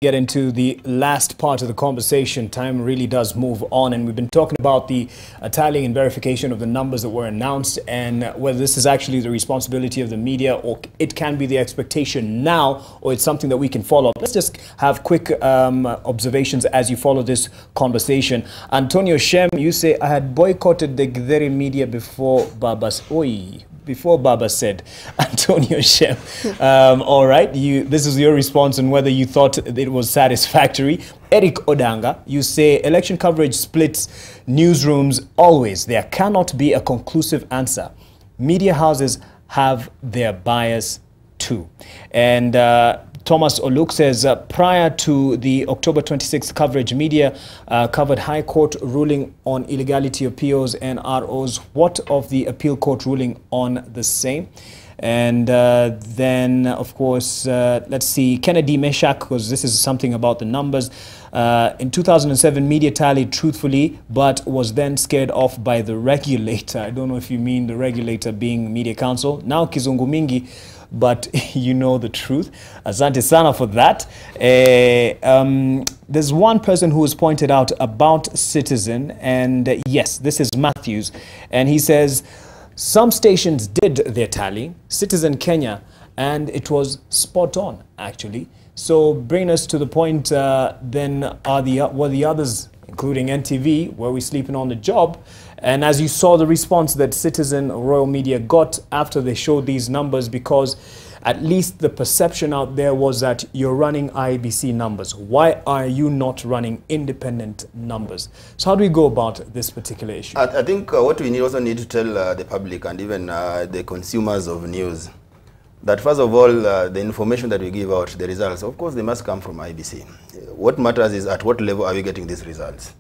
Get into the last part of the conversation. Time really does move on, and we've been talking about the tallying and verification of the numbers that were announced, and whether this is actually the responsibility of the media, or it can be the expectation now, or it's something that we can follow up. Let's just have quick observations as you follow this conversation. Antonio Shem, you say, I had boycotted the Githeri media before Baba's before Baba said. Antonio Shem. All right, this is your response on whether you thought it was satisfactory. Erick Odanga, you say election coverage splits newsrooms always. There cannot be a conclusive answer. Media houses have their bias too. And Thomas Oluk says, prior to the October 26th coverage, media covered High Court ruling on illegality of POs and ROs. What of the appeal court ruling on the same? And then, of course, let's see, Kennedy Meshak, because this is something about the numbers. In 2007, media tallied truthfully, but was then scared off by the regulator. I don't know if you mean the regulator being Media Council. Now Kizungu Mingi, but you know the truth. Asante sana for that. There's one person who has pointed out about Citizen, and yes, this is Matthews, and he says, some stations did their tally, Citizen Kenya, and it was spot on, actually. So bring us to the point, then were the others, including NTV, were we sleeping on the job? And as you saw the response that Citizen Royal Media got after they showed these numbers, because at least the perception out there was that you're running IEBC numbers. Why are you not running independent numbers? So how do we go about this particular issue? I think what we also need to tell the public and even the consumers of news, that first of all, the information that we give out, the results, of course, they must come from IEBC. What matters is at what level are we getting these results?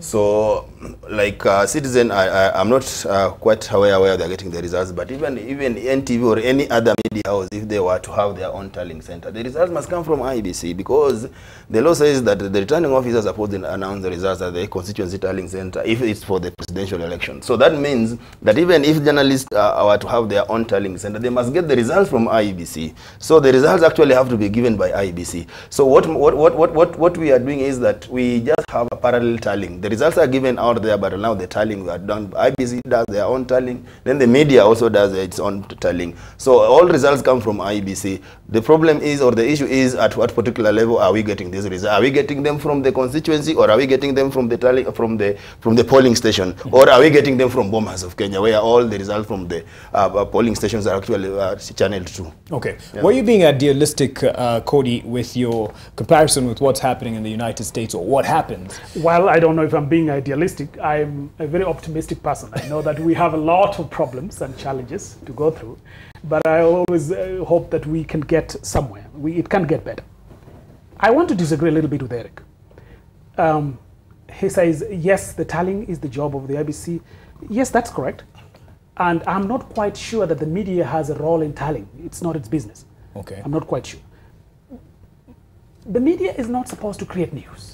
So, like Citizen, I'm not quite aware they're getting the results, but even NTV or any other media house, if they were to have their own tallying center, the results must come from IEBC, because the law says that the returning officers are supposed to announce the results at the constituency tallying center if it's for the presidential election. So that means that even if journalists were to have their own tallying center, they must get the results from IEBC. So the results actually have to be given by IEBC. So what we are doing is that we just have a parallel tallying. The results are given out there, but now the tallying are done. IEBC does their own tallying, then the media also does its own tallying. So all results come from IEBC. The problem is, or the issue is, at what particular level are we getting these results? Are we getting them from the constituency, or are we getting them from the tally, from the polling station, or are we getting them from Bomas of Kenya, where all the results from the polling stations are actually channeled to? Okay. Yeah. Were you being idealistic, Kodi, with your comparison with what's happening in the United States, or what happens? Well, I don't know if I'm being idealistic. I'm a very optimistic person. I know that we have a lot of problems and challenges to go through, but I always hope that we can get somewhere. It can get better. I want to disagree a little bit with Erick. He says, yes, the tallying is the job of the IEBC. Yes, that's correct. And I'm not quite sure that the media has a role in tallying. It's not its business. Okay. I'm not quite sure. The media is not supposed to create news.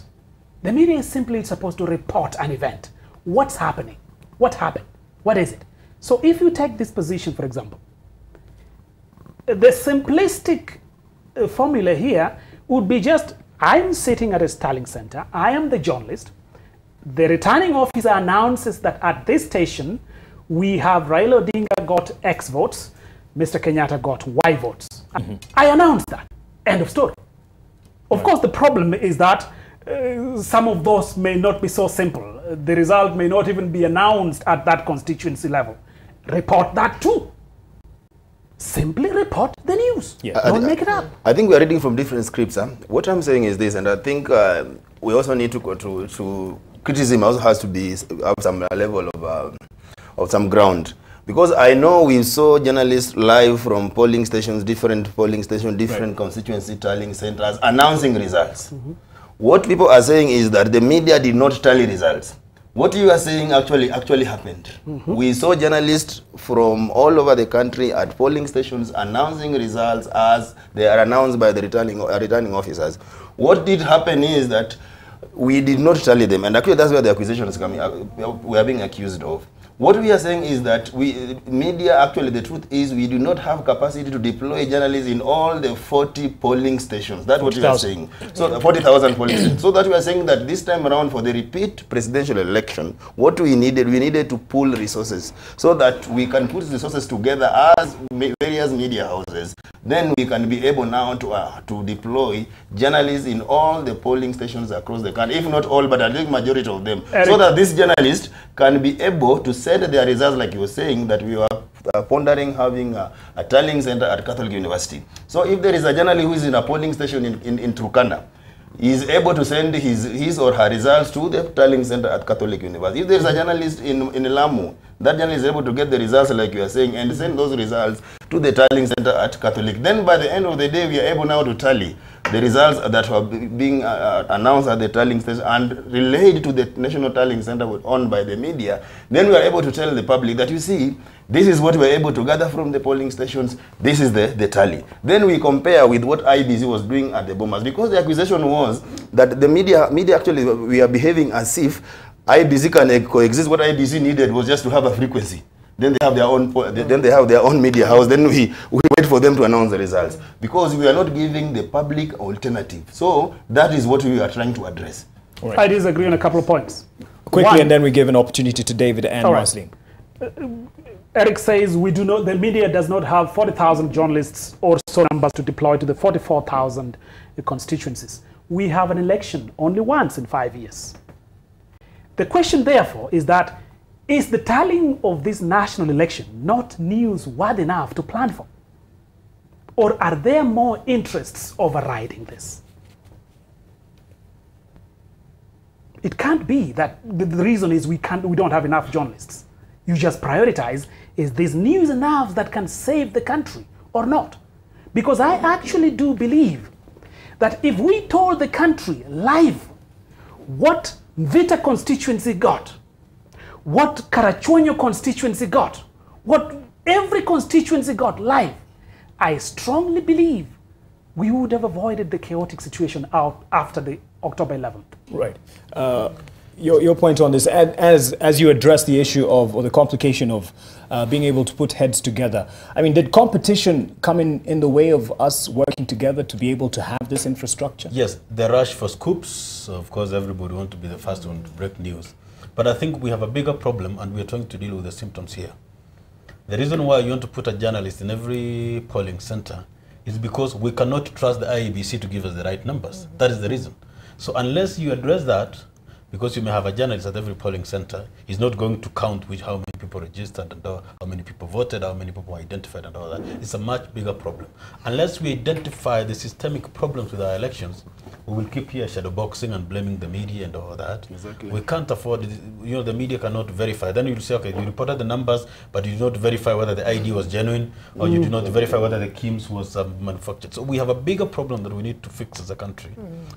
The media is simply supposed to report an event. What's happening? What happened? What is it? So if you take this position, for example, the simplistic formula here would be just, I'm sitting at a tallying center, I am the journalist, the returning officer announces that at this station, we have Raila Odinga got X votes, Mr. Kenyatta got Y votes. I announced that. End of story. Of course, the problem is that some of those may not be so simple. The result may not even be announced at that constituency level. Report that too. Simply report the news. Yeah. Don't make it up. I think we are reading from different scripts. Huh? What I'm saying is this, and I think we also need to go to criticism also has to be have some level of some ground. Because I know we saw journalists live from polling stations, different polling stations, different constituency tallying centers, announcing results. What people are saying is that the media did not tally results. What you are saying actually happened. We saw journalists from all over the country at polling stations announcing results as they are announced by the returning officers. What did happen is that we did not tally them, and actually that's where the accusation is coming. We are being accused of. What we are saying is that media, actually the truth is we do not have capacity to deploy journalists in all the 40 polling stations. That's what we are saying. So 40,000 polling stations. So that we are saying that this time around for the repeat presidential election, what we needed to pool resources so that we can put resources together as various media houses. Then we can be able now to deploy journalists in all the polling stations across the country, if not all, but at least majority of them, Erick, so that these journalists can be able to send their results, like you were saying, that we are pondering having a tallying center at Catholic University. So if there is a journalist who is in a polling station in Turkana, he is able to send his or her results to the tallying center at Catholic University. If there is a journalist in Lamu, that journalist is able to get the results, like you are saying, and send those results to the tallying center at Catholic. Then by the end of the day, we are able now to tally the results that were being announced at the tallying station and relayed to the National Tallying Center owned by the media. Then we are able to tell the public that, you see, this is what we are able to gather from the polling stations. This is the tally. Then we compare with what IBC was doing at the Bomas, because the accusation was that the media actually, we are behaving as if IBC can coexist. What IBC needed was just to have a frequency. Then they have their own media house. Then we wait for them to announce the results, because we are not giving the public alternative. So that is what we are trying to address. Right. I disagree on a couple of points. Quickly, One, and then we give an opportunity to David and Marceline. Erick says the media does not have 40,000 journalists or so numbers to deploy to the 44,000 constituencies. We have an election only once in 5 years. The question, therefore, is that, is the tallying of this national election not newsworthy enough to plan for? Or are there more interests overriding this? It can't be that the reason is we don't have enough journalists. You just prioritize, is this news enough that can save the country or not? Because I actually do believe that if we told the country live what Vita constituency got, what Karachuonyo constituency got, what every constituency got live, I strongly believe we would have avoided the chaotic situation out after the October 11th. Right. Your point on this, as you address the issue of, or the complication of being able to put heads together, I mean, did competition come in the way of us working together to be able to have this infrastructure? Yes, the rush for scoops, of course, everybody wants to be the first one to break news. But I think we have a bigger problem, and we're trying to deal with the symptoms here. The reason why you want to put a journalist in every polling center is because we cannot trust the IEBC to give us the right numbers. That is the reason. So unless you address that, because you may have a journalist at every polling center, he's not going to count how many people registered and how many people voted, how many people identified and all that. It's a much bigger problem. Unless we identify the systemic problems with our elections, we will keep here shadowboxing and blaming the media and all that. Exactly. We can't afford it. You know, the media cannot verify. Then you'll say, okay, you reported the numbers, but you do not verify whether the ID was genuine, or you do not verify whether the KIMS was manufactured. So we have a bigger problem that we need to fix as a country,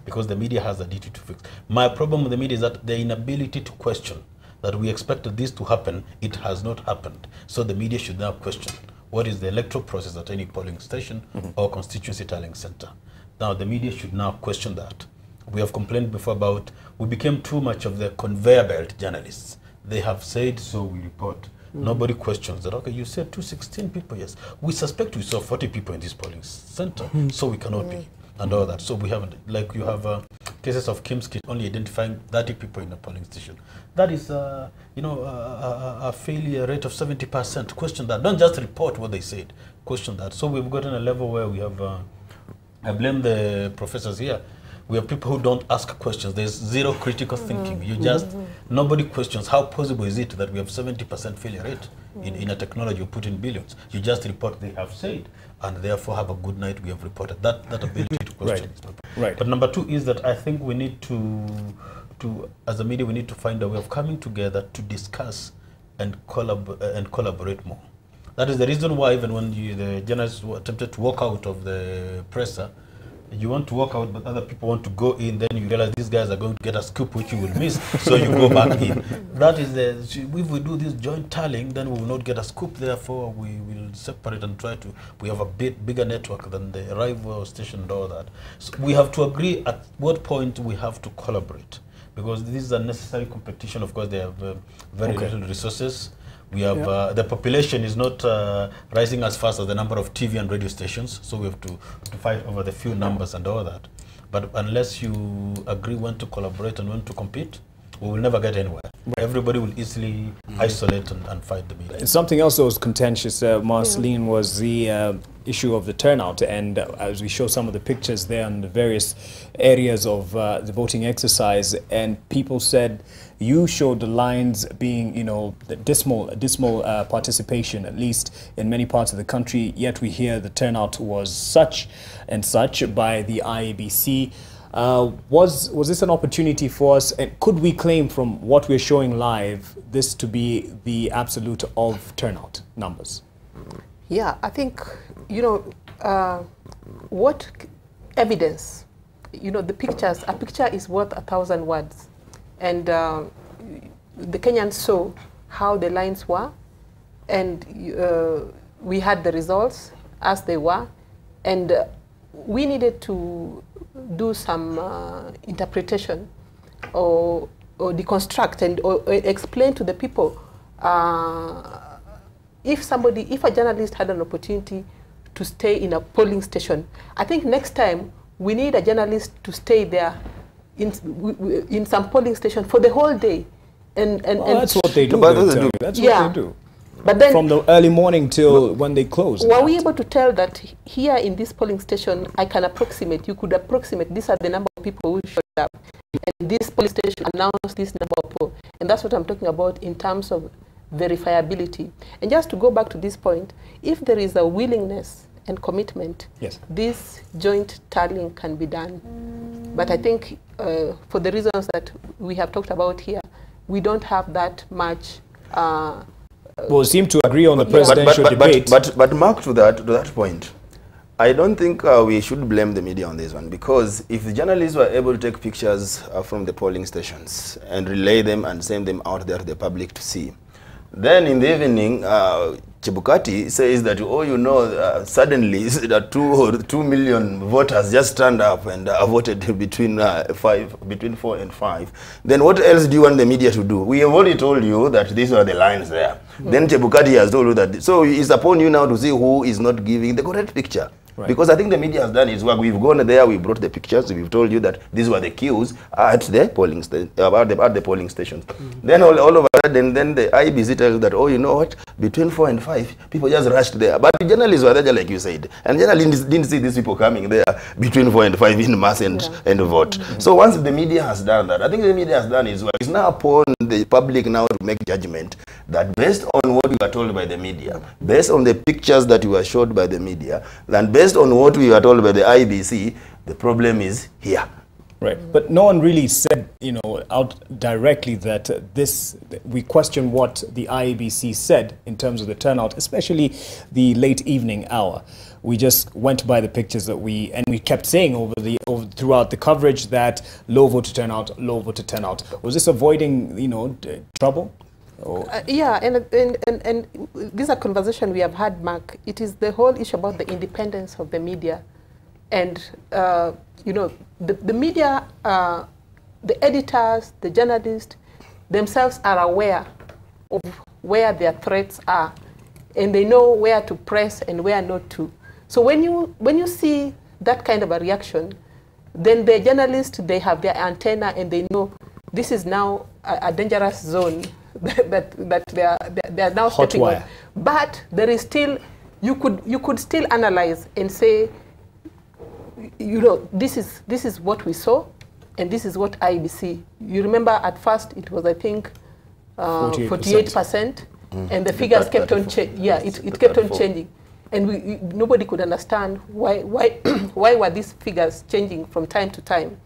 because the media has a duty to fix. My problem with the media is that the inability to question that we expected this to happen, it has not happened. So the media should now question what is the electoral process at any polling station or constituency tallying center. Now the media should now question that. We have complained before about we became too much of the conveyor belt journalists. They have said, so we report. Nobody questions that. Okay, you said 216 people, yes. We suspect we saw 40 people in this polling center, so we cannot be, and all that. So we have, like you have cases of KIMS kit only identifying 30 people in a polling station. That is, you know, a failure rate of 70%. Question that. Don't just report what they said. Question that. So we've gotten a level where we have, I blame the professors here. We have people who don't ask questions. There's zero critical thinking. You just, nobody questions how possible is it that we have 70% failure rate in a technology you put in billions. You just report they have said, and therefore have a good night, we have reported. That ability to question. Right. But number two is that I think we need to, as a media, we need to find a way of coming together to discuss and collaborate more. That is the reason why even when the journalists attempted to walk out of the presser, you want to walk out, but other people want to go in, then you realize these guys are going to get a scoop which you will miss, so you go back in. That is if we do this joint tallying, then we will not get a scoop, therefore we will separate and try to, we have a bigger network than the rival station and all that. So we have to agree at what point we have to collaborate, because this is a necessary competition. Of course, they have very little resources. We have the population is not rising as fast as the number of TV and radio stations, so we have to fight over the few numbers and all that. But unless you agree when to collaborate and when to compete, we will never get anywhere. Everybody will easily isolate and fight the media. Something else that was contentious, Marceline, was the issue of the turnout. And as we show some of the pictures there on the various areas of the voting exercise, and people said you showed the lines being, you know, the dismal participation, at least in many parts of the country, yet we hear the turnout was such and such by the IEBC. Was this an opportunity for us, and could we claim from what we're showing live this to be the absolute of turnout numbers? Yeah, I think, you know, what evidence, you know, the pictures, a picture is worth 1,000 words. And the Kenyans saw how the lines were, and we had the results as they were, and we needed to do some interpretation or deconstruct and or explain to the people if a journalist had an opportunity to stay in a polling station. I think next time we need a journalist to stay there in some polling station for the whole day. And that's what they do. That's what they do. But then, from the early morning till when they close. Were we able to tell that here in this polling station, I can approximate, you could approximate, these are the number of people who showed up, and this polling station announced this number of people. And that's what I'm talking about in terms of verifiability. And just to go back to this point, if there is a willingness and commitment, yes, this joint tallying can be done. But I think for the reasons that we have talked about here, we don't have that much well, seem to agree on the presidential debate. But Mark, to that point, I don't think we should blame the media on this one, because if the journalists were able to take pictures from the polling stations and relay them and send them out there to the public to see, then in the evening, Chebukati says that, oh, you know, suddenly that 2 million voters just turned up and voted between 4 and 5. Then what else do you want the media to do? We have already told you that these are the lines there. Then Chebukati has told you that. So it's upon you now to see who is not giving the correct picture. Right. Because I think the media has done its work. We've gone there, we brought the pictures, we've told you that these were the queues at the polling stations. Then all of a sudden, then the IBC tells that, oh, you know what, between 4 and 5, people just rushed there. But the journalists were there, like you said. And journalists didn't see these people coming there between 4 and 5 in mass and vote. So once the media has done that, I think the media has done its work. It's now upon the public now to make judgment that based on what you are told by the media, based on the pictures that you were showed by the media, and based on what we were told by the IBC, the problem is here. Right, but no one really said, you know, out directly that we question what the IEBC said in terms of the turnout, especially the late evening hour. We just went by the pictures that we kept saying throughout the coverage that low voter turnout, low voter turnout. Was this avoiding, you know, trouble? Yeah, and this is a conversation we have had, Mark. It is the whole issue about the independence of the media. And, you know, the media, the editors, the journalists themselves are aware of where their threats are. And they know where to press and where not to. So when you see that kind of a reaction, then the journalists, they have their antenna and they know this is now a dangerous zone that they are now stepping on. But there is still, you could still analyze and say, you know, this is what we saw, and this is what IBC. You remember at first it was, I think, 48%, and the figures kept on changing. Yeah, it kept on changing, and nobody could understand why were these figures changing from time to time.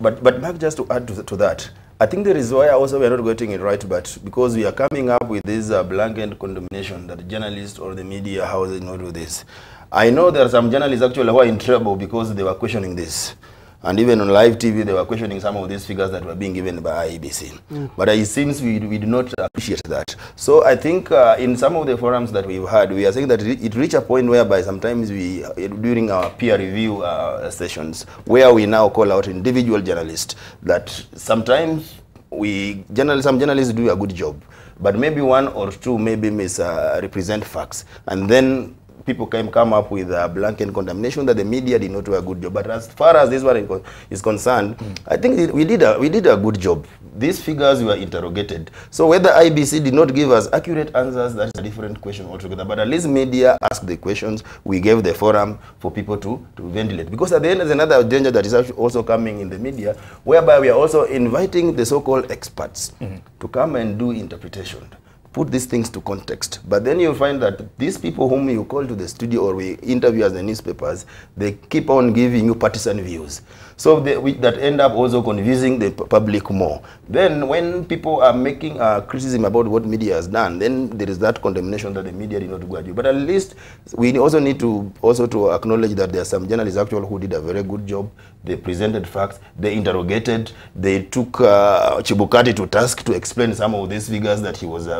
But Mark, just to add to that, I think there is why also we are not getting it right, but because we are coming up with this blanket condemnation that the journalists or the media, how they not do this. I know there are some journalists actually who are in trouble because they were questioning this. And even on live TV, they were questioning some of these figures that were being given by IEBC. But it seems we do not appreciate that. So I think in some of the forums that we've had, we are saying that it reached a point whereby sometimes we, during our peer review sessions, where we now call out individual journalists, that sometimes some journalists do a good job. but maybe one or two maybe misrepresent facts, and then people can come up with a blanket condemnation that the media did not do a good job. But as far as this one is concerned, I think we did a good job. These figures were interrogated. So whether IBC did not give us accurate answers, that's a different question altogether. But at least media asked the questions. We gave the forum for people to ventilate. Because at the end, there's another danger that is also coming in the media, whereby we are also inviting the so-called experts to come and do interpretation, put these things to context. But then you'll find that these people whom you call to the studio or we interview as the newspapers, they keep on giving you partisan views. So that end up also confusing the public more. Then when people are making criticism about what media has done, then there is that condemnation that the media did not do good. But at least we also need to acknowledge that there are some journalists actually who did a very good job. They presented facts, they interrogated, they took Chibukati to task to explain some of these figures that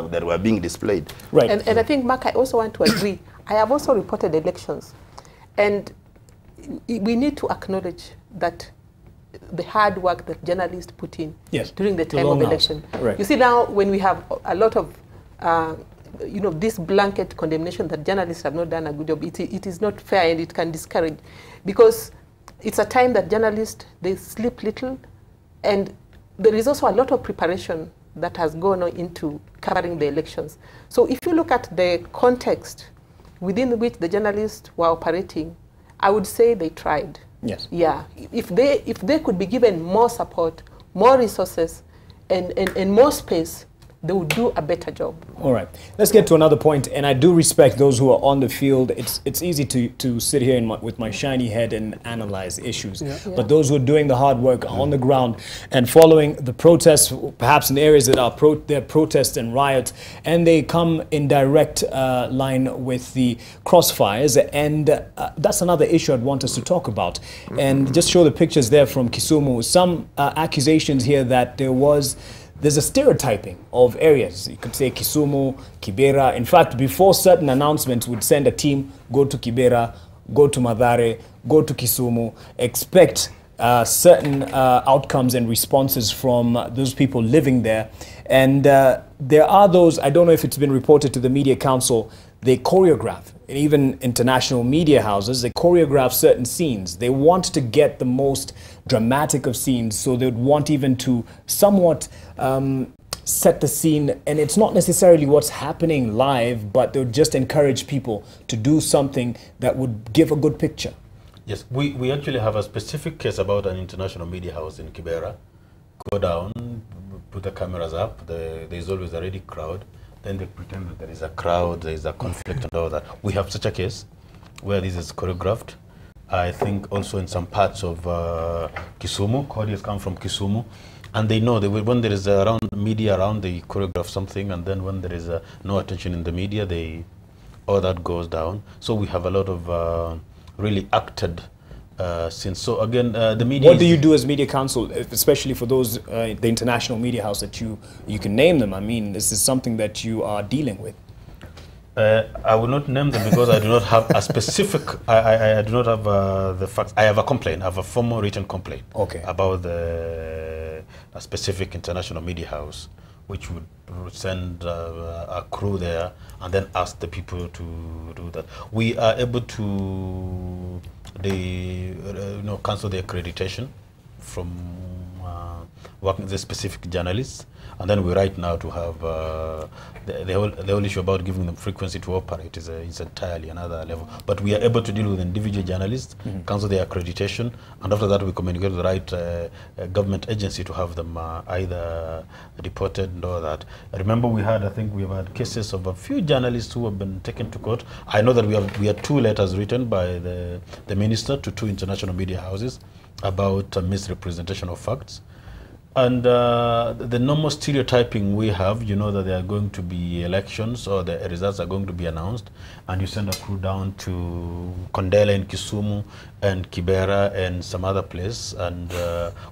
that were being displayed. Right. And I think, Mark, I also want to agree. I have also reported elections, and we need to acknowledge that the hard work that journalists put in during the time of election. Right. You see now, when we have a lot of this blanket condemnation that journalists have not done a good job, it is not fair, and it can discourage, because it's a time that journalists, they sleep little, and there is also a lot of preparation that has gone on into covering the elections. So if you look at the context within which the journalists were operating, I would say they tried. Yes. Yeah. If they could be given more support, more resources, and more space, they would do a better job. All right. Let's get to another point, and I do respect those who are on the field. It's easy to sit here with my shiny head and analyze issues. Yeah. But those who are doing the hard work on the ground and following the protests, perhaps in areas that are protests and riots, and they come in direct line with the crossfires, and that's another issue I'd want us to talk about. And just show the pictures there from Kisumu. Some accusations here that there's a stereotyping of areas. You could say Kisumu, Kibera. In fact, before certain announcements would send a team, go to Kibera, go to Mathare, go to Kisumu, expect certain outcomes and responses from those people living there. And there are those, I don't know if it's been reported to the Media Council, they choreograph, and even international media houses, they choreograph certain scenes. They want to get the most dramatic of scenes, so they would want even to somewhat set the scene, and it's not necessarily what's happening live, but they would just encourage people to do something that would give a good picture. Yes, we actually have a specific case about an international media house in Kibera. Go down, put the cameras up, there's always a ready crowd. Then they pretend that there is a crowd, there is a conflict and all that. We have such a case where this is choreographed. I think also in some parts of Kisumu, Kodi has come from Kisumu, and they know that when there is media around, they choreograph something, and then when there is no attention in the media, all that goes down. So we have a lot of really acted scenes. So again, the media. What do you do as Media Council, especially for those the international media house that you can name them? I mean, this is something that you are dealing with. I will not name them because I do not have a specific. I do not have the facts. I have a complaint. I have a formal written complaint. Okay. About a specific international media house, which would send a crew there and then ask the people to do that. We are able to cancel the accreditation from working with the specific journalists, and then we right now to have the whole issue about giving them frequency to operate is entirely another level. But we are able to deal with individual journalists, cancel their accreditation, and after that we communicate with the right government agency to have them either deported and all that. Remember, I think we have had cases of a few journalists who have been taken to court. I know that we had 2 letters written by the minister to 2 international media houses about misrepresentation of facts. And the normal stereotyping we have, you know that there are going to be elections or the results are going to be announced, and you send a crew down to Kondele in Kisumu and Kibera and some other place, and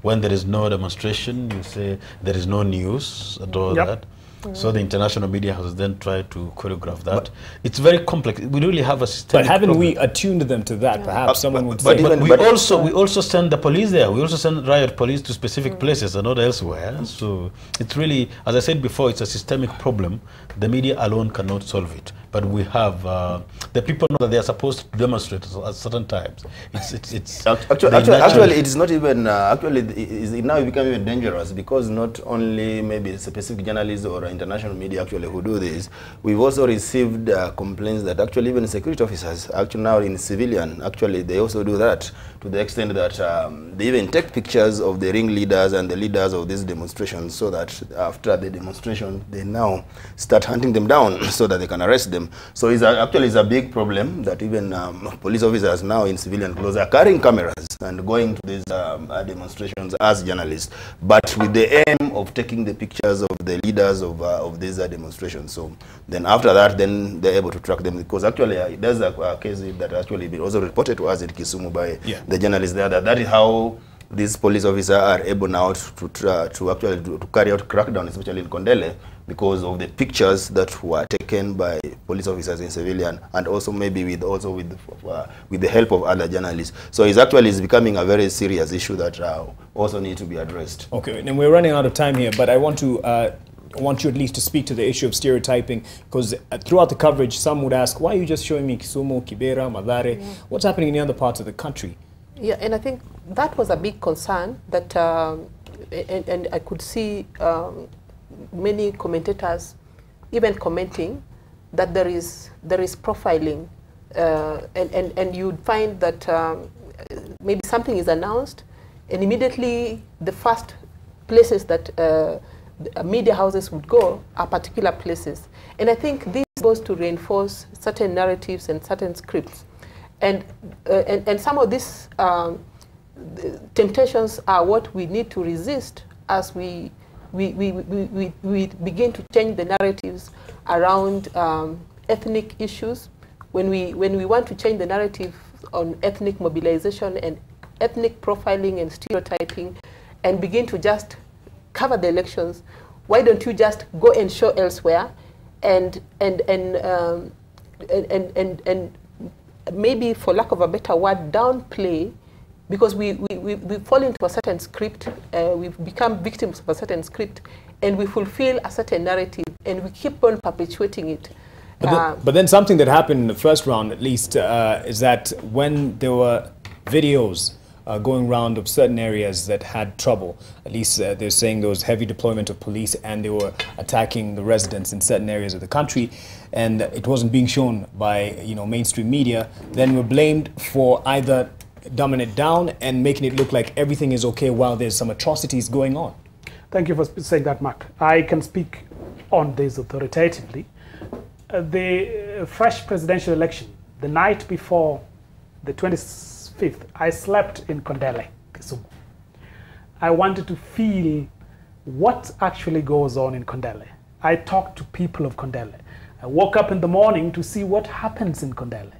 when there is no demonstration, you say there is no news and all that. So the international media has then tried to choreograph that. It's very complex. We really have a systemic But haven't problem. we attuned them to that? Perhaps someone would But, say. but we also send the police there. We also send riot police to specific places and not elsewhere. So it's really, as I said before, it's a systemic problem. The media alone cannot solve it. But we have the people know that they are supposed to demonstrate at certain times. Actually, it is not even. Actually, it now become even dangerous because not only maybe specific journalists or international media actually who do this. We've also received complaints that actually even security officers, actually now in civilian, actually they also do that to the extent that they even take pictures of the ringleaders and the leaders of these demonstrations, so that after the demonstration they now start hunting them down so that they can arrest them. So actually it's a big problem that even police officers now in civilian clothes are carrying cameras and going to these demonstrations as journalists, but with the aim of taking the pictures of the leaders of these demonstrations. So then after that, then they're able to track them, because actually there's a case that actually been also reported to us at Kisumu by the journalists there, that is how these police officers are able now to actually carry out crackdown, especially in Kondele, because of the pictures that were taken by police officers in civilian, and also maybe with the help of other journalists. So it's becoming a very serious issue that also need to be addressed. Okay, and we're running out of time here, but I want you at least to speak to the issue of stereotyping, because throughout the coverage, some would ask, why are you just showing me Kisumu, Kibera, Mathare? What's happening in the other parts of the country? Yeah, and I think that was a big concern that, and I could see many commentators even commenting that there is profiling, and you'd find that maybe something is announced, and immediately the first places that media houses would go are particular places. And I think this goes to reinforce certain narratives and certain scripts. And some of these temptations are what we need to resist as we begin to change the narratives around ethnic issues. When we want to change the narrative on ethnic mobilization and ethnic profiling and stereotyping, and begin to just cover the elections, why don't you just go and show elsewhere, and maybe, for lack of a better word, downplay, because we fall into a certain script, we've become victims of a certain script, and we fulfill a certain narrative, and we keep on perpetuating it. But then something that happened in the first round, at least, is that when there were videos going around of certain areas that had trouble, at least they're saying there was heavy deployment of police and they were attacking the residents in certain areas of the country, and it wasn't being shown by mainstream media, then we're blamed for either dumbing it down and making it look like everything is okay while there's some atrocities going on. Thank you for saying that, Mark. I can speak on this authoritatively. The fresh presidential election, the night before the 25th, I slept in Kondele, Kisumu. I wanted to feel what actually goes on in Kondele. I talked to people of Kondele. I woke up in the morning to see what happens in Kondele.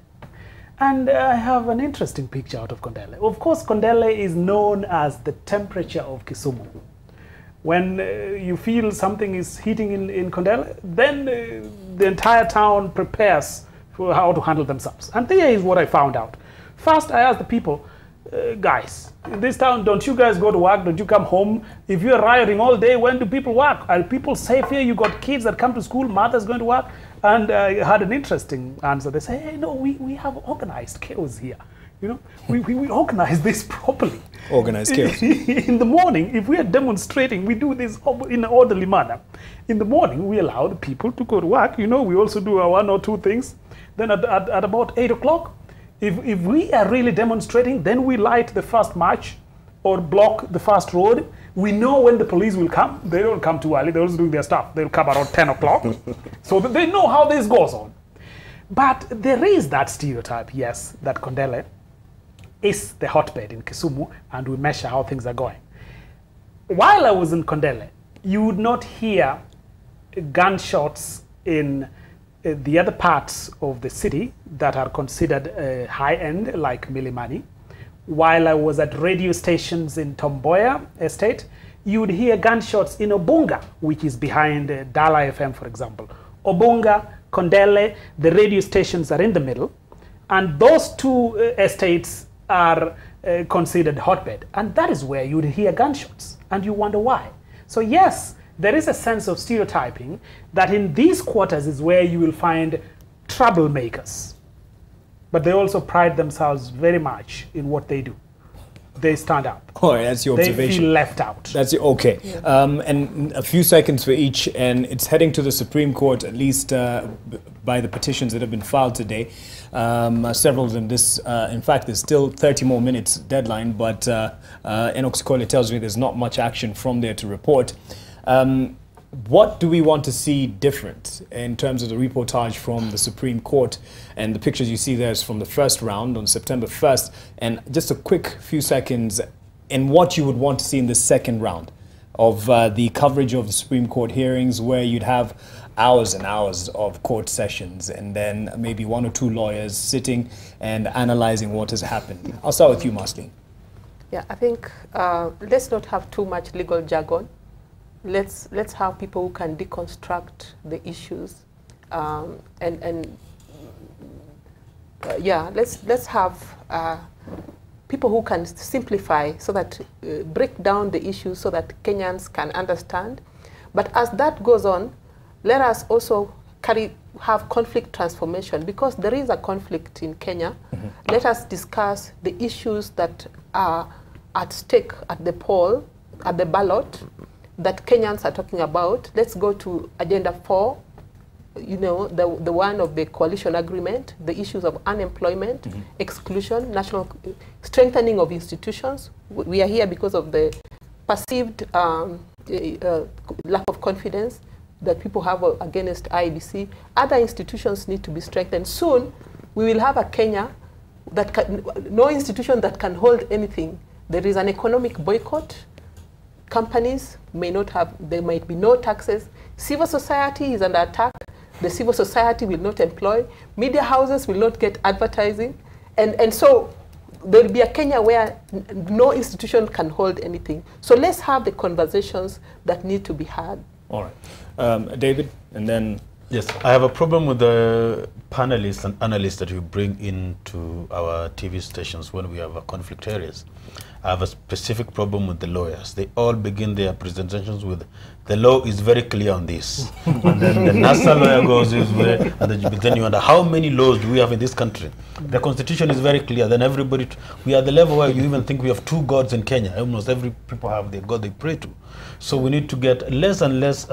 And I have an interesting picture out of Kondele. Of course, Kondele is known as the temperature of Kisumu. When you feel something is heating in Kondele, then the entire town prepares for how to handle themselves. And there is what I found out. First, I asked the people, guys, in this town, don't you guys go to work? Don't you come home? If you're rioting all day, when do people work? Are people safe here? You got kids that come to school, mothers going to work? And I had an interesting answer. They say, hey, no, we have organized chaos here. We organize this properly. Organized chaos. In the morning, if we are demonstrating, we do this in an orderly manner. In the morning, we allow the people to go to work. We also do one or two things. Then at about 8 o'clock, if we are really demonstrating, then we light the first march or block the first road. We know when the police will come. They don't come too early. They're also doing their stuff. They'll come around 10 o'clock. So they know how this goes on. But there is that stereotype, yes, that Kondele is the hotbed in Kisumu, and we measure how things are going. While I was in Kondele, you would not hear gunshots in the other parts of the city that are considered high-end, like Milimani. While I was at radio stations in Tomboya Estate, you would hear gunshots in Obunga, which is behind Dala FM, for example. Obunga, Kondele, the radio stations are in the middle, and those two estates are considered hotbed, and that is where you would hear gunshots, and you wonder why. So yes, there is a sense of stereotyping that in these quarters is where you will find troublemakers, but they also pride themselves very much in what they do. They stand up. All right, that's your observation. They feel left out. That's okay. Yeah. And a few seconds for each, and it's heading to the Supreme Court, at least by the petitions that have been filed today. Several of them. In fact, there's still 30 more minutes deadline, but Enoch Sikole tells me there's not much action from there to report. What do we want to see different in terms of the reportage from the Supreme Court? And the pictures you see there is from the first round on September 1st. And just a quick few seconds in what you would want to see in the second round of the coverage of the Supreme Court hearings, where you'd have hours and hours of court sessions and then maybe one or two lawyers sitting and analyzing what has happened. I'll start with you, Marceline. Yeah, I think let's not have too much legal jargon. Let's have people who can deconstruct the issues, yeah, let's have people who can simplify, so that break down the issues so that Kenyans can understand. But as that goes on, let us also have conflict transformation, because there is a conflict in Kenya. Mm-hmm. Let us discuss the issues that are at stake at the poll, at the ballot, that Kenyans are talking about. Let's go to Agenda 4, you know, the one of the coalition agreement, the issues of unemployment, mm-hmm. exclusion, national strengthening of institutions. We are here because of the perceived lack of confidence that people have against IEBC. Other institutions need to be strengthened. Soon, we will have a Kenya that no institution that can hold anything. There is an economic boycott. Companies may not have, there might be no taxes. Civil society is under attack. The civil society will not employ. Media houses will not get advertising. And so there will be a Kenya where no institution can hold anything. So let's have the conversations that need to be had. All right. David, and then... Yes, I have a problem with the panelists and analysts that you bring into our TV stations when we have conflict areas. I have a specific problem with the lawyers. They all begin their presentations with, the law is very clear on this. And then the NASA lawyer goes, but then you wonder, how many laws do we have in this country? The constitution is very clear. Then everybody, we are at the level where you even think we have two gods in Kenya. Almost every people have their God they pray to. So we need to get less and less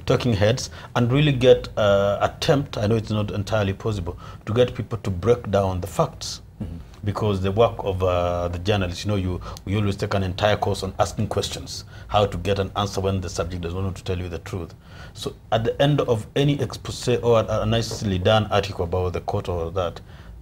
talking heads and really get attempt, I know it's not entirely possible, to get people to break down the facts. Mm-hmm. Because the work of the journalists, you know, we always take an entire course on asking questions, how to get an answer when the subject does not want to tell you the truth. So at the end of any expose or a nicely done article about the court or that,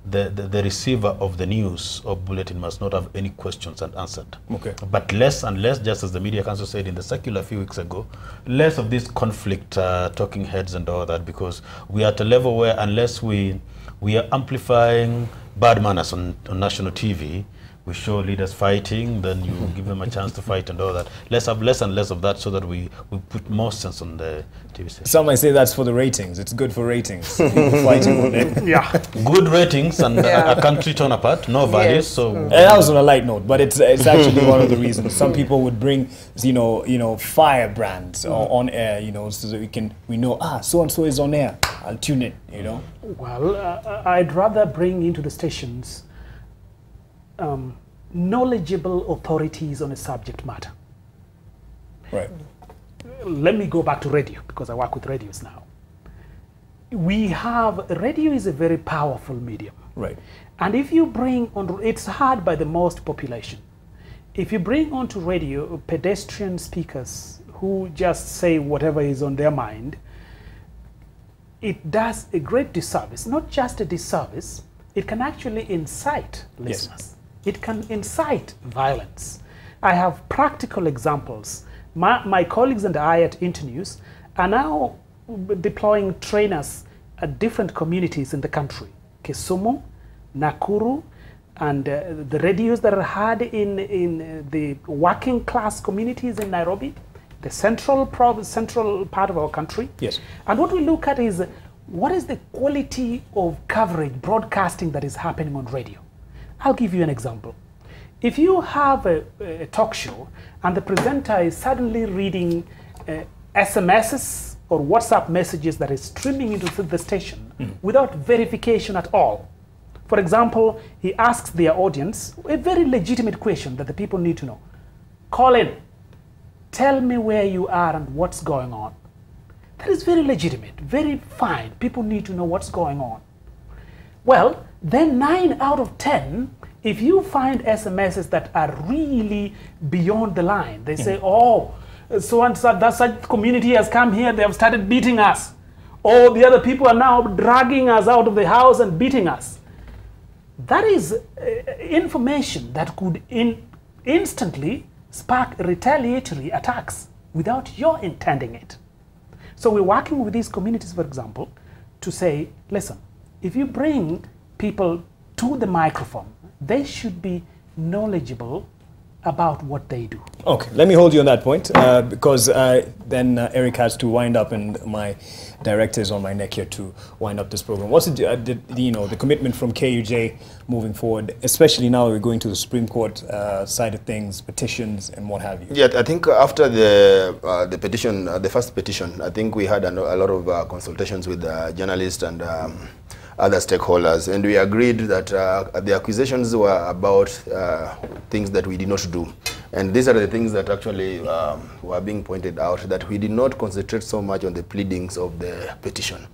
the receiver of the news or bulletin must not have any questions and answered. Okay. But less and less, just as the Media Council said in the circular a few weeks ago, less of this conflict talking heads and all that, because we are at a level where unless we are amplifying bad manners on national TV, we show leaders fighting, then you give them a chance to fight and all that. Let's have less and less of that so that we put more sense on the TV station. Some might say that's for the ratings. It's good for ratings. Fighting on it. Yeah. Good ratings and a country torn apart, no values. Yes. So that was on a light note, but it's actually one of the reasons. Some people would bring firebrands on air, so that we know, so and so is on air. I'll tune in, Well, I'd rather bring into the stations knowledgeable authorities on a subject matter. Right. Let me go back to radio, because I work with radios now. Radio is a very powerful medium. Right. And if you bring on, it's heard by the most population. If you bring onto radio pedestrian speakers who just say whatever is on their mind, it does a great disservice. Not just a disservice, it can actually incite listeners. Yes. It can incite violence. I have practical examples. My colleagues and I at Internews are now deploying trainers at different communities in the country. Kisumu, Nakuru, and the radios that are had in the working class communities in Nairobi, the central part of our country. Yes. And what we look at is what is the quality of coverage, broadcasting that is happening on radio. I'll give you an example. If you have a talk show and the presenter is suddenly reading SMSs or WhatsApp messages that is streaming into the station without verification at all. For example, he asks their audience a very legitimate question that the people need to know. Call in, tell me where you are and what's going on. That is very legitimate, very fine. People need to know what's going on. Well, then 9 out of 10, if you find SMSs that are really beyond the line, they say, oh, so and so, that such community has come here, they have started beating us. Or the other people are now dragging us out of the house and beating us. That is information that could instantly spark retaliatory attacks without your intending it. So we're working with these communities, for example, to say, listen, if you bring people to the microphone, they should be knowledgeable about what they do. Okay, let me hold you on that point because then Eric has to wind up and my director is on my neck here to wind up this program. What's the commitment from KUJ moving forward, especially now we're going to the Supreme Court side of things, petitions and what have you? Yeah, I think after the petition, the first petition, I think we had a lot of consultations with journalists and other stakeholders, and we agreed that the accusations were about things that we did not do. And these are the things that actually were being pointed out, that we did not concentrate so much on the pleadings of the petition.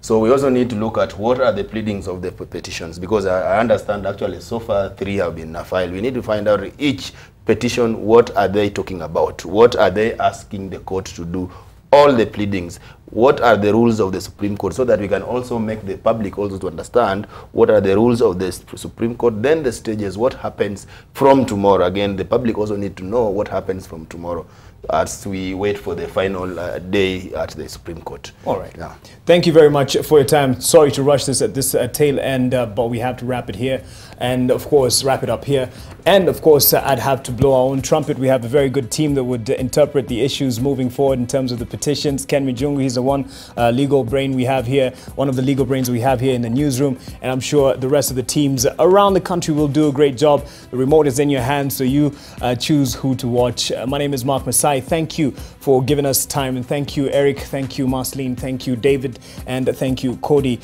So we also need to look at what are the pleadings of the petitions, because I understand actually so far 3 have been filed. We need to find out each petition, what are they talking about? What are they asking the court to do? All the pleadings, what are the rules of the Supreme Court, so that we can also make the public also to understand what are the rules of the Supreme Court, then the stages, what happens from tomorrow. Again, the public also need to know what happens from tomorrow as we wait for the final day at the Supreme Court. All right. Yeah. Thank you very much for your time. Sorry to rush this at this tail end, but we have to wrap it here. And of course, wrap it up here. And of course, I'd have to blow our own trumpet. We have a very good team that would interpret the issues moving forward in terms of the petitions. Ken Mijungu, he's the one legal brain we have here, one of the legal brains we have here in the newsroom. And I'm sure the rest of the teams around the country will do a great job. The remote is in your hands, so you choose who to watch. My name is Mark Masai. Thank you for giving us time. And thank you, Eric. Thank you, Marceline. Thank you, David. And thank you, Kodi,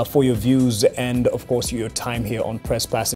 for your views and, of course, your time here on Press Pass.